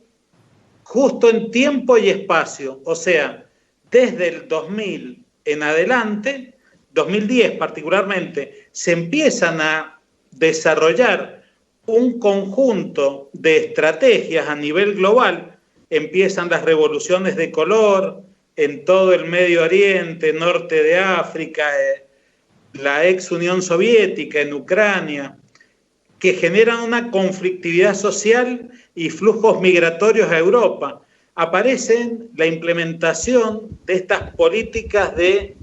justo en tiempo y espacio. O sea, desde el 2000 en adelante, 2010 particularmente, se empiezan a desarrollar un conjunto de estrategias a nivel global. Empiezan las revoluciones de color en todo el Medio Oriente, norte de África, la ex Unión Soviética, en Ucrania, que generan una conflictividad social y flujos migratorios a Europa. Aparecen la implementación de estas políticas de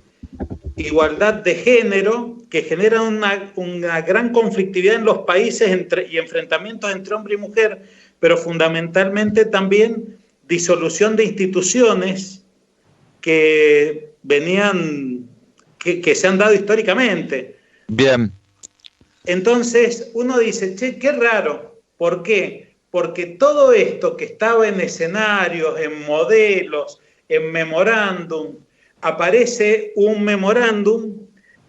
igualdad de género que generan una gran conflictividad en los países y enfrentamientos entre hombre y mujer, pero fundamentalmente también disolución de instituciones que se han dado históricamente. Bien. Entonces uno dice, che, qué raro. ¿Por qué? Porque todo esto que estaba en escenarios, en modelos, en memorándum, aparece un memorándum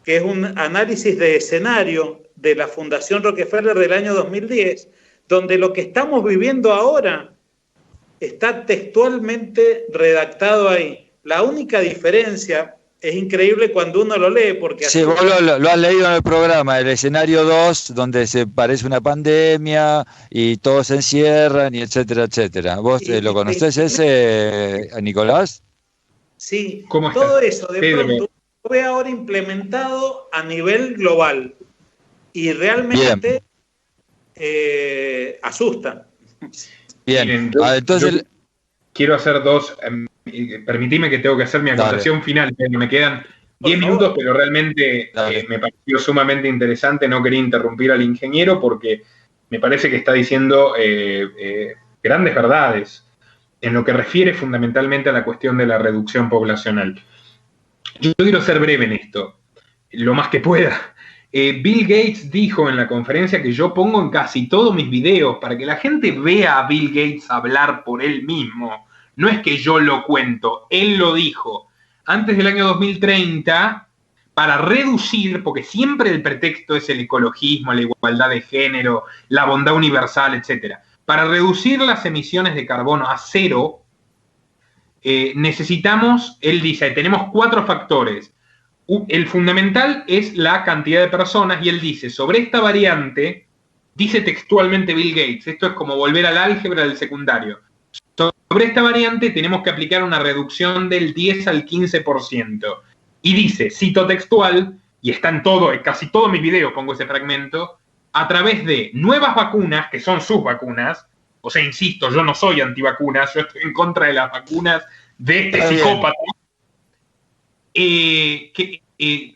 que es un análisis de escenario de la Fundación Rockefeller del año 2010, donde lo que estamos viviendo ahora está textualmente redactado ahí. La única diferencia, es increíble cuando uno lo lee, porque... Sí, vos lo has leído en el programa, el escenario 2, donde se parece una pandemia y todos se encierran y etcétera, etcétera. ¿Vos lo conocés ese, Nicolás? Sí, ¿Cómo está? todo eso de Pedro. pronto lo ve ahora implementado a nivel global y realmente asusta. Bien, Miren, entonces... yo quiero hacer 2... permitime que tengo que hacer mi acotación final, me quedan 10 minutos, pero realmente me pareció sumamente interesante. No quería interrumpir al ingeniero porque me parece que está diciendo grandes verdades en lo que refiere fundamentalmente a la cuestión de la reducción poblacional. Yo quiero ser breve en esto, lo más que pueda. Bill Gates dijo en la conferencia que yo pongo en casi todos mis videos para que la gente vea a Bill Gates hablar por él mismo. No es que yo lo cuento, él lo dijo. Antes del año 2030, para reducir, porque siempre el pretexto es el ecologismo, la igualdad de género, la bondad universal, etc. Para reducir las emisiones de carbono a 0, necesitamos, él dice, tenemos 4 factores. El fundamental es la cantidad de personas, y él dice, sobre esta variante, dice textualmente Bill Gates, esto es como volver al álgebra del secundario, sobre esta variante tenemos que aplicar una reducción del 10 al 15%. Y dice, cito textual, y está en casi todos mis videos pongo ese fragmento, a través de nuevas vacunas, que son sus vacunas, o sea, insisto, yo no soy antivacunas, yo estoy en contra de las vacunas de este psicópata,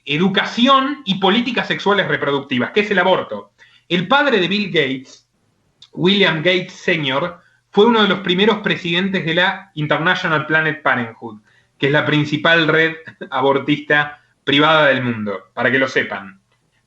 educación y políticas sexuales reproductivas, que es el aborto. El padre de Bill Gates, William Gates Sr., fue uno de los primeros presidentes de la International Planned Parenthood, que es la principal red abortista privada del mundo, para que lo sepan.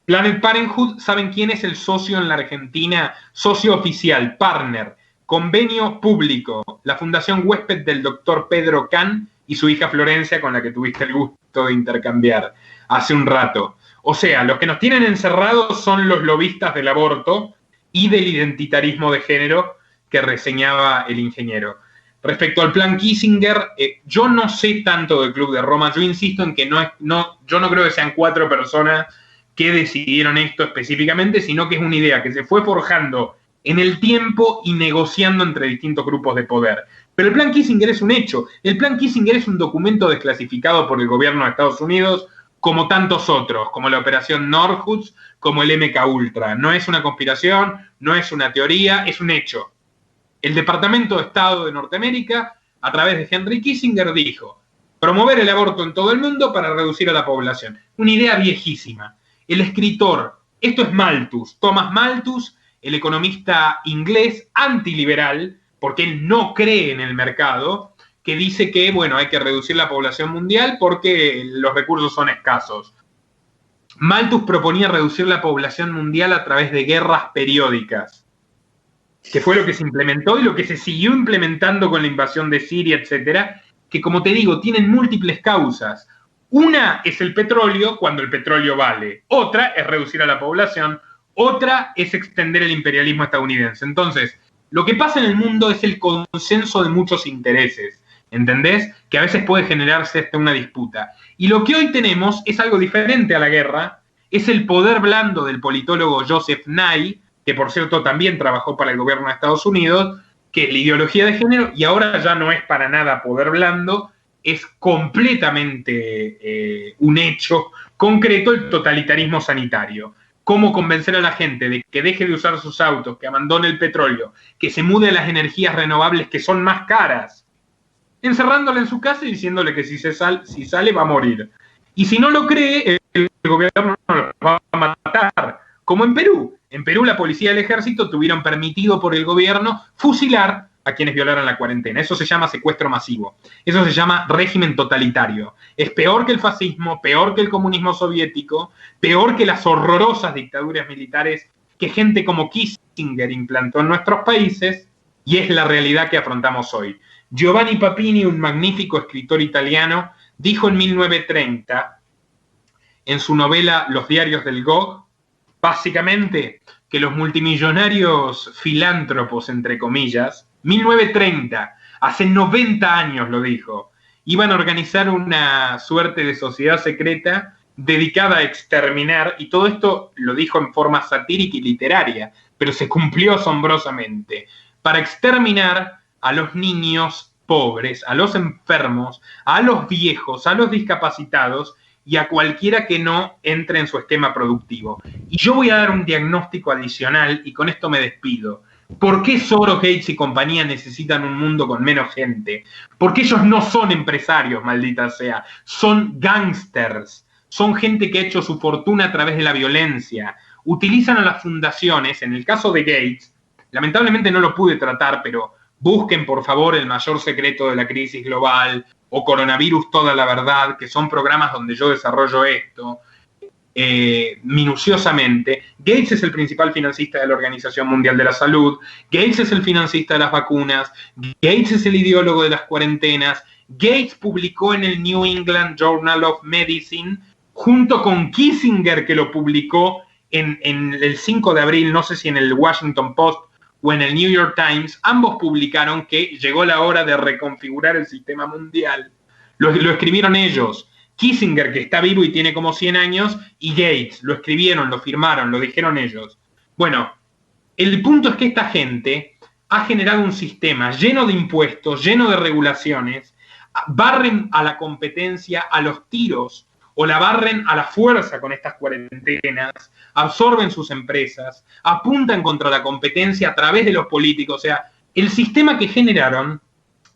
Planned Parenthood, ¿saben quién es el socio en la Argentina? Socio oficial, partner, convenio público, la Fundación Huésped del doctor Pedro Can y su hija Florencia, con la que tuviste el gusto de intercambiar hace un rato. O sea, los que nos tienen encerrados son los lobistas del aborto y del identitarismo de género que reseñaba el ingeniero. Respecto al plan Kissinger, yo no sé tanto del Club de Roma, yo insisto en que yo no creo que sean 4 personas que decidieron esto específicamente, sino que es una idea que se fue forjando en el tiempo y negociando entre distintos grupos de poder. Pero el plan Kissinger es un hecho. El plan Kissinger es un documento desclasificado por el gobierno de Estados Unidos, como tantos otros, como la operación Northwoods, como el MK-Ultra. No es una conspiración, no es una teoría, es un hecho. El Departamento de Estado de Norteamérica, a través de Henry Kissinger, dijo: promover el aborto en todo el mundo para reducir a la población. Una idea viejísima. El escritor, esto es Malthus, Thomas Malthus, el economista inglés antiliberal, porque él no cree en el mercado, que dice que, bueno, hay que reducir la población mundial porque los recursos son escasos. Malthus proponía reducir la población mundial a través de guerras periódicas, que fue lo que se implementó y lo que se siguió implementando con la invasión de Siria, etcétera, que, como te digo, tienen múltiples causas. Una es el petróleo, cuando el petróleo vale. Otra es reducir a la población. Otra es extender el imperialismo estadounidense. Entonces, lo que pasa en el mundo es el consenso de muchos intereses, ¿entendés? Que a veces puede generarse hasta una disputa. Y lo que hoy tenemos es algo diferente a la guerra, es el poder blando del politólogo Joseph Nye, que por cierto también trabajó para el gobierno de Estados Unidos, que es la ideología de género, y ahora ya no es para nada poder blando, es completamente un hecho concreto el totalitarismo sanitario. Cómo convencer a la gente de que deje de usar sus autos, que abandone el petróleo, que se mude a las energías renovables que son más caras, encerrándole en su casa y diciéndole que si sale va a morir. Y si no lo cree, el gobierno lo va a matar, como en Perú. En Perú la policía y el ejército tuvieron permitido por el gobierno fusilar a quienes violaran la cuarentena. Eso se llama secuestro masivo. Eso se llama régimen totalitario. Es peor que el fascismo, peor que el comunismo soviético, peor que las horrorosas dictaduras militares que gente como Kissinger implantó en nuestros países, y es la realidad que afrontamos hoy. Giovanni Papini, un magnífico escritor italiano, dijo en 1930, en su novela Los diarios del Gog, básicamente que los multimillonarios filántropos, entre comillas, 1930, hace 90 años lo dijo, iban a organizar una suerte de sociedad secreta dedicada a exterminar, y todo esto lo dijo en forma satírica y literaria, pero se cumplió asombrosamente, para exterminar a los niños pobres, a los enfermos, a los viejos, a los discapacitados y a cualquiera que no entre en su esquema productivo. Y yo voy a dar un diagnóstico adicional y con esto me despido. ¿Por qué Soros, Gates y compañía necesitan un mundo con menos gente? Porque ellos no son empresarios, maldita sea. Son gángsters. Son gente que ha hecho su fortuna a través de la violencia. Utilizan a las fundaciones. En el caso de Gates, lamentablemente no lo pude tratar, pero busquen por favor El mayor secreto de la crisis global o Coronavirus, toda la verdad, que son programas donde yo desarrollo esto minuciosamente. Gates es el principal financista de la Organización Mundial de la Salud, Gates es el financista de las vacunas, Gates es el ideólogo de las cuarentenas, Gates publicó en el New England Journal of Medicine, junto con Kissinger, que lo publicó en el 5 de abril, no sé si en el Washington Post o en el New York Times, ambos publicaron que llegó la hora de reconfigurar el sistema mundial. Lo escribieron ellos. Kissinger, que está vivo y tiene como 100 años, y Gates. Lo escribieron, lo firmaron, lo dijeron ellos. Bueno, el punto es que esta gente ha generado un sistema lleno de impuestos, lleno de regulaciones, barren a la competencia a los tiros, o la barren a la fuerza con estas cuarentenas, absorben sus empresas, apuntan contra la competencia a través de los políticos. O sea, el sistema que generaron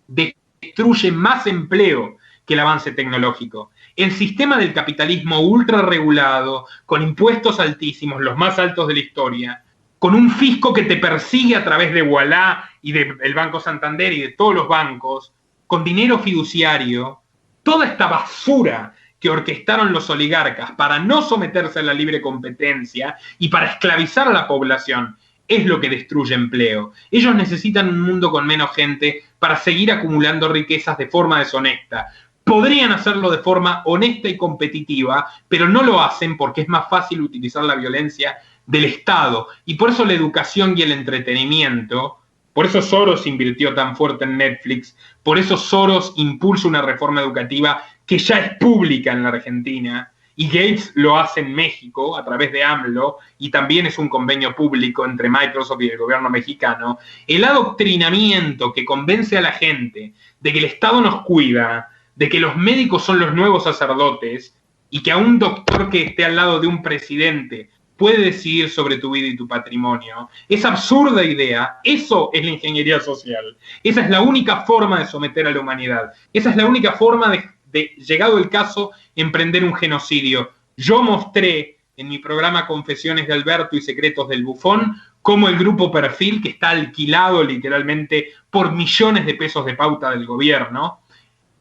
destruye más empleo que el avance tecnológico. El sistema del capitalismo ultra regulado, con impuestos altísimos, los más altos de la historia, con un fisco que te persigue a través de Ualá y del Banco Santander y de todos los bancos, con dinero fiduciario, toda esta basura que orquestaron los oligarcas para no someterse a la libre competencia y para esclavizar a la población, es lo que destruye empleo. Ellos necesitan un mundo con menos gente para seguir acumulando riquezas de forma deshonesta. Podrían hacerlo de forma honesta y competitiva, pero no lo hacen porque es más fácil utilizar la violencia del Estado. Y por eso la educación y el entretenimiento, por eso Soros invirtió tan fuerte en Netflix, por eso Soros impulsa una reforma educativa que ya es pública en la Argentina, y Gates lo hace en México a través de AMLO, y también es un convenio público entre Microsoft y el gobierno mexicano. El adoctrinamiento que convence a la gente de que el Estado nos cuida, de que los médicos son los nuevos sacerdotes, y que a un doctor que esté al lado de un presidente puede decidir sobre tu vida y tu patrimonio. Esa absurda idea, eso es la ingeniería social. Esa es la única forma de someter a la humanidad. Esa es la única forma de, llegado el caso, emprender un genocidio. Yo mostré en mi programa Confesiones de Alberto y Secretos del Bufón cómo el grupo Perfil, que está alquilado literalmente por millones de pesos de pauta del gobierno,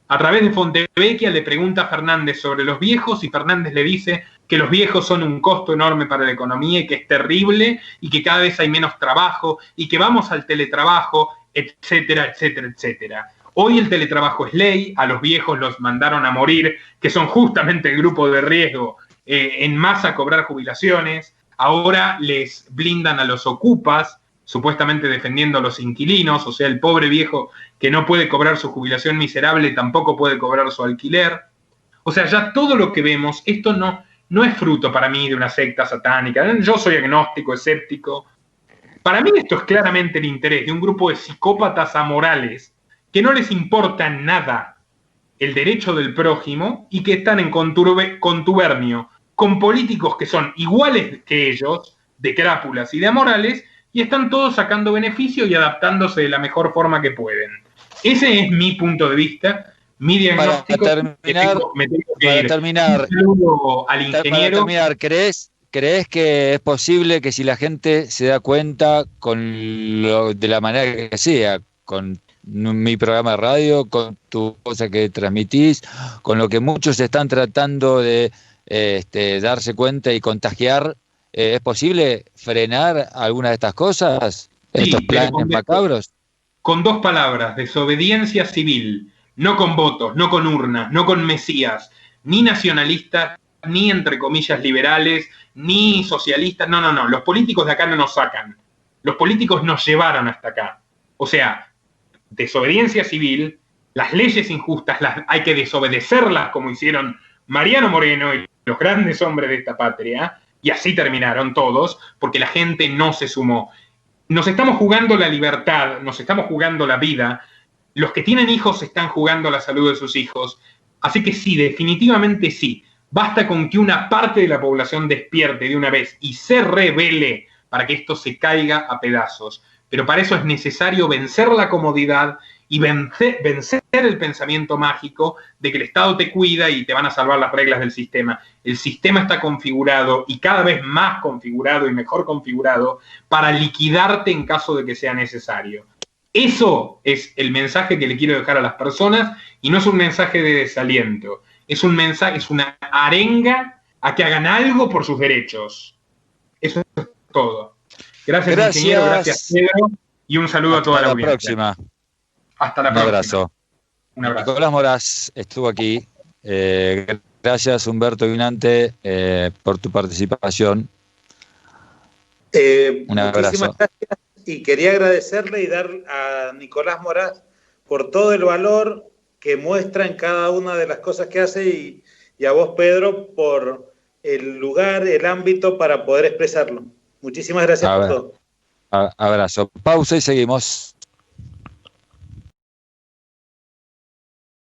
a través de Fontevecchia le pregunta a Fernández sobre los viejos y Fernández le dice que los viejos son un costo enorme para la economía y que es terrible y que cada vez hay menos trabajo y que vamos al teletrabajo, etcétera, etcétera, etcétera. Hoy el teletrabajo es ley, a los viejos los mandaron a morir, que son justamente el grupo de riesgo, en masa a cobrar jubilaciones. Ahora les blindan a los ocupas, supuestamente defendiendo a los inquilinos, o sea, el pobre viejo que no puede cobrar su jubilación miserable tampoco puede cobrar su alquiler. O sea, ya todo lo que vemos, esto no es fruto para mí de una secta satánica. Yo soy agnóstico, escéptico. Para mí esto es claramente el interés de un grupo de psicópatas amorales que no les importa nada el derecho del prójimo y que están en contubernio con políticos que son iguales que ellos, de crápulas y de amorales, y están todos sacando beneficio y adaptándose de la mejor forma que pueden. Ese es mi punto de vista, mi diagnóstico. Para terminar, al ingeniero. ¿Crees que es posible que si la gente se da cuenta de la manera que sea, con mi programa de radio, con tu cosa que transmitís, con lo que muchos están tratando de darse cuenta y contagiar, ¿es posible frenar alguna de estas cosas? Sí, ¿estos planes macabros? Con dos palabras: desobediencia civil. No con votos, no con urnas, no con mesías, ni nacionalistas, ni entre comillas liberales, ni socialistas. No. Los políticos de acá no nos sacan. Los políticos nos llevaron hasta acá. O sea, desobediencia civil, las leyes injustas hay que desobedecerlas como hicieron Mariano Moreno y los grandes hombres de esta patria, y así terminaron todos, porque la gente no se sumó. Nos estamos jugando la libertad, nos estamos jugando la vida. Los que tienen hijos están jugando la salud de sus hijos. Así que sí, definitivamente sí. Basta con que una parte de la población despierte de una vez y se rebele para que esto se caiga a pedazos. Pero para eso es necesario vencer la comodidad y vencer el pensamiento mágico de que el Estado te cuida y te van a salvar las reglas del sistema. El sistema está configurado y cada vez más configurado y mejor configurado para liquidarte en caso de que sea necesario. Eso es el mensaje que le quiero dejar a las personas, y no es un mensaje de desaliento, es un mensaje, es una arenga a que hagan algo por sus derechos. Eso es todo. Gracias. Ingeniero, gracias Pedro, y un saludo a toda la audiencia. Próxima. Hasta la próxima. Un abrazo. Nicolás Moraz estuvo aquí. Gracias, Humberto Guinante, por tu participación. Un abrazo. Muchísimas gracias. Y quería agradecerle y dar a Nicolás Moraz por todo el valor que muestra en cada una de las cosas que hace y y a vos, Pedro, por el lugar, el ámbito para poder expresarlo. Muchísimas gracias por todo. Abrazo. Pausa y seguimos.